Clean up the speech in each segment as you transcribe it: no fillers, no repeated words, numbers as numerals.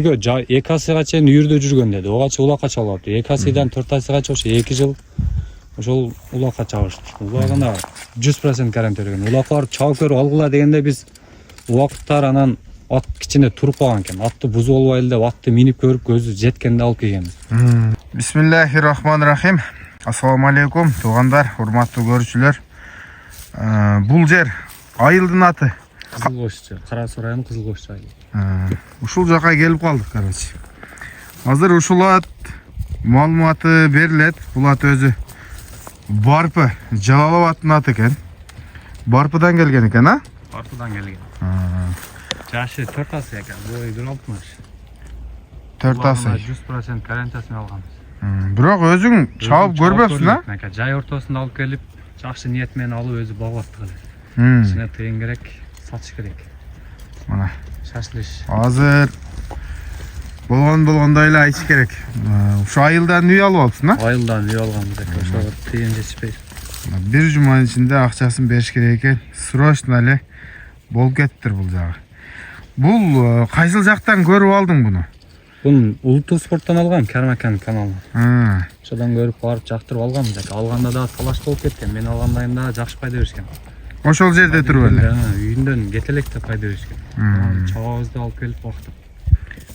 2 асыга чейин үйүрдө жүргөн деди. Огачы улакка чабылыптыр. 2 асыдан 4 асыга ошо 2 жыл ошол улакка чабыштыр. Улагына 100% гарантия берген. Улакка барып чабып көрүп алгыла дегенде биз убакыттар анан ат кичине туруп калган экен. Атты бузуп албайлы деп атты минип көрүп көзү жеткенде алып келгенбиз. Бисмиллахир-рахманир-рахим. Ассаламу алейкум, туугандар, урматтуу көрүүчүлөр. Бул жер айылдын аты. Кызылкош, Кара Суу району Кызылкош айылы. Ушул жака келип калдык, короче. Азыр ушул ат маалыматы берилет. Бул ат өзү Барпы, Жалалабадтын аты экен. Барпыдан келген экен, а? Барпыдан келген. Жашы 4 асы экен, бою 1.60. 4 асы. 100% гарантиясын алганбыз. Бирок өзүң чабып көрбөпсүң, а? Жай ортосунда алып келип, жакшы ниет менен алып өзү багаттык эле. Ичине тыйын керек, сатыш керек. Мына Шашлыш. азыр болгондой эле айтыш керек. Ушу айылдан үй алып алыпсың, а? Айылдан үй алганбыз экен, ошо тыйын жетишпей. Бир жуманын ичинде акчасын бериш керек экен. Срочно эле болуп кетиптир бул жагы. Бул кайсыл жактан көрүп алдың буну? Бун улуттук спорттон алгам, Кармакан каналынан. Ошодон көрүп барып жактырып алганбыз экен. Алганда да талаш болуп кеткен. Мен алгандайым да жакшы пайда беришкен. Ошол жерде туруп эле. Үйүндөн кете электе пайда беришкен. Чабабызды алып келип бактык.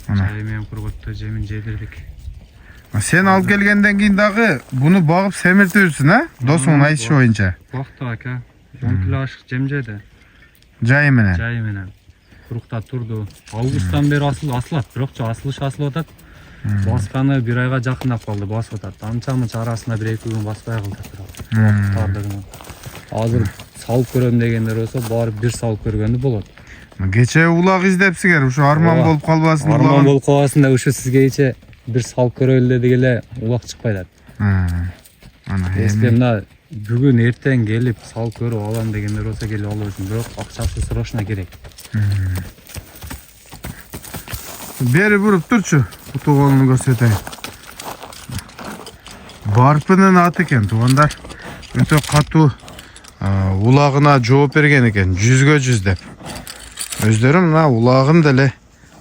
Чайы менен кургутту, жемин жедирдик. Сен алып келгенден кийин дагы буну багып семиртүрсүң, а? Досуңдун айтышы боюнча. Бактык ака. 10 кило ашык жем жеди. Жайы менен. Жайы менен. Курукта турду. Августтан бери асылат, бирок асылыш асылып атат. Басканы 1 айга жакындап калды, басып атат. Анча-мынча арасында 1-2 күн баспай калды. Азыр салып көрөм дегендер болсо, барып бир салып көргөндү болот. Кече улак издепсиңер, ушу арман болуп калбасын. Арман болуп калбасын деп ушу сизге кече бир салып көрөлү дедик эле, улак чыкпай атат. Эске мына бүгүн эртең келип салып көрүп алам дегендер болсо келип алып өтүн, бирок акчасы срочно керек. Бери буруп турчу, тууганын көрсөтөйүн. Барпынын аты экен, туугандар. Өтө катуу улагына жооп берген экен, 100гө 100 деп. Өздөрү мына улагын деле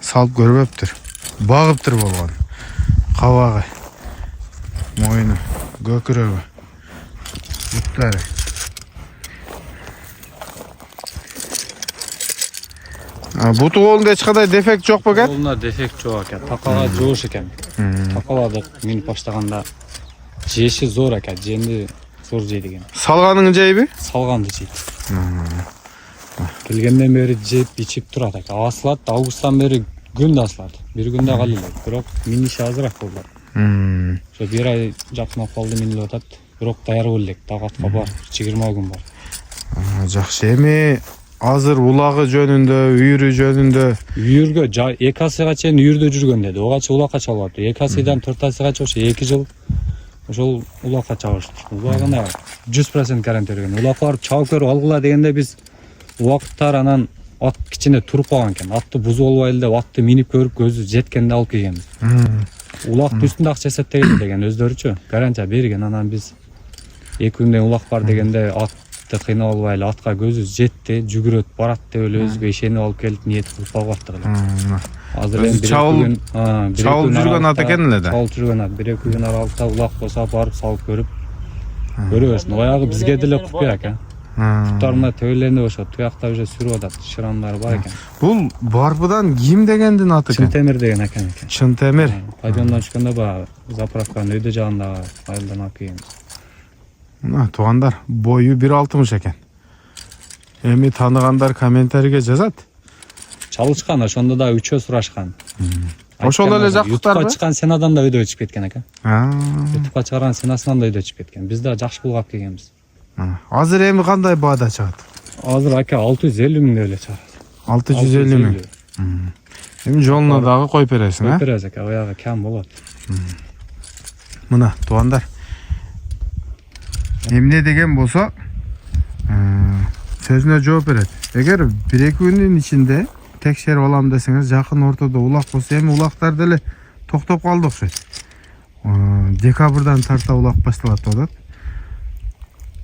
салып көрбөптүр. Багыптыр болгон. Кабагы, мойну, көкүрөгү, буттары. Буту колунда эч кандай дефект жок бекен? Колунда дефект жок экен. Такала жоош экен. Такалады минип баштаганда жеши зор экен, жемди зор жейт экен. Салганыңы жейби? Салганды жейт. Келгенден бери жеп, ичип турат экен. Асылат, августтан бери күндө асылат. Бир күндө калды эле. Бирок миниши азыраак болду. Ошо 1 ай жакындап калды минилип атат. Бирок даяр боло элек. Тагатка бар, 20 күн бар. Жакшы. Эми азыр улагы жөнүндө, үйүрү жөнүндө. Үйүргө 2 асыга чейин үйүрдө жүргөн деди. Огачы улакка чабылыптыр. 2 асыдан 4 асыга ошо 2 жыл ошол улакка чабыштыр. Улагына 100% гарантия берген. Улакка барып чабып көрүп алгыла дегенде биз убакыттар анан ат кичине туруп калган экен. Атты бузуп албайлы деп атты минип көрүп көзү жеткенде алып келгенбиз. Улак үстүндө акча эсептеген деген өздөрүчү гарантия берген. Анан биз 2 күндөн улак бар дегенде атты кыйнап албайлы, атка көзү жетти, жүгүрөт, барат деп эле өзүгө ишенип алып келип ниет кылып багаттык эле. Азыр эми чабылып жүргөн ат экен эле да. Чабылып жүргөн ат. 1-2 күн аралыкта улак болсо барып салып көрүп көрөбүз. Аягы бизге деле куп керек, а. Туттарына төбөлөнүп ошо туякта уже сүрүп атат, шырамдары бар экен. Бул Барпыдан ким дегендин аты экен? Чынтемир деген экен. Чынтемир. Пайдондан түшкөндө баягы заправканын өйдө жагындагы айылдан алып келгенбиз. Мына туугандар, бою 1.60 экен. Эми тааныгандар комментарийге жазат. Чалышкан, ошондо да үчөө сурашкан. Ошол эле жактыктарбы? Ютубка чыккан сенадан да өйдө өчүп кеткен экен. Ютубка чыгарган сенасынан да өйдө өчүп кеткен. Биз да жакшы булгап келгенбиз. Азыр эми кандай баада чыгат? Азыр ака 650 миң деп эле чыгарат. 650 миң. Эми жолуна дагы коюп бересиң, а? Коюп беребиз ака, аягы кам болот. Мына туугандар. Эмне деген болсо, сөзүнө жооп берет. Эгер 1-2 күндүн ичинде текшерип алам десеңиз, жакын ортодо улак болсо, эми улактар деле токтоп калды окшойт. Декабрдан тарта улак башталат деп атат.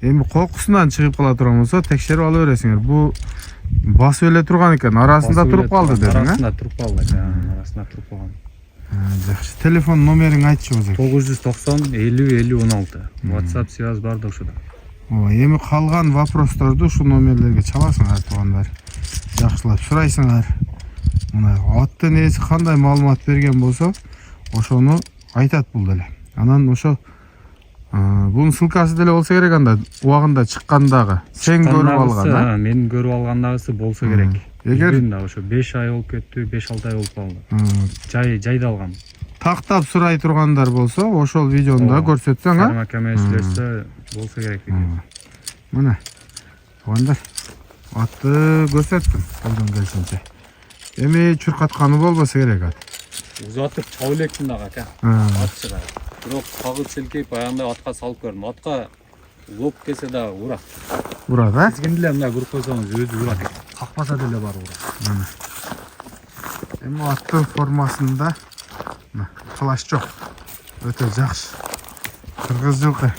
Эми кокусунан чыгып кала турган болсо, текшерип ала бересиңер. Бу басып эле турган экен, арасында туруп калды дедің, а? Арасында туруп калды, арасында туруп калган. Жакшы. Телефон номериңди айтчы болсоң. 990 50 50 16. WhatsApp связь бар да ушуда. Ооба, эми калган вопростарды ушул номерлерге чаласыңар туугандар. Жакшылап сурайсыңар. Мына аты нээси кандай маалымат берген болсо, ошону айтат бул деле. Анан ошо бунун ссылкасы деле болсо керек анда убагында чыккандагы. Сен көрүп алган, а? Мен көрүп алгандагысы болсо керек. Эгер ошо 5 ай болуп кетти, 5-6 ай болуп калды. Жайда алгам. Тактап сурай тургандар болсо, ошол видеону да көрсөтсөң, а? Карма камешлесе болсо керек видео. Мына. Туугандар, атты көрсөттүм колдон келишинче. Эми чуркатканы болбосо керек ат. Узатып чабып электим дагы ака. Атчыга. Бирок тагы селкейип аягында атка салып көрдүм. Атка лоп келсе дагы урат. Урат, а? Тизгинди эле мындай куруп койсоңуз өзү урат экен. Какпаса деле бар урат. Эми аттын формасында кылач жок. Өтө жакшы. Кыргыз жылкы.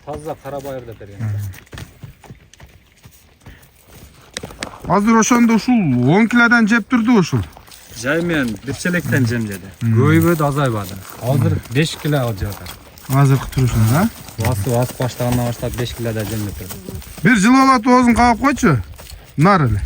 Таза кара байыр деп берген. Азыр ошондо ушул 10 килодан жеп турду ушул. Жай менен бир челектен жем жеди. Көйбөдү, азайбады. Азыр 5 кило жеп атат. Азыркы турушунда. Басып баштагандан баштап 5 килода жем жеп турду. Бир жылуулап оозун каап койчу. Нар эле.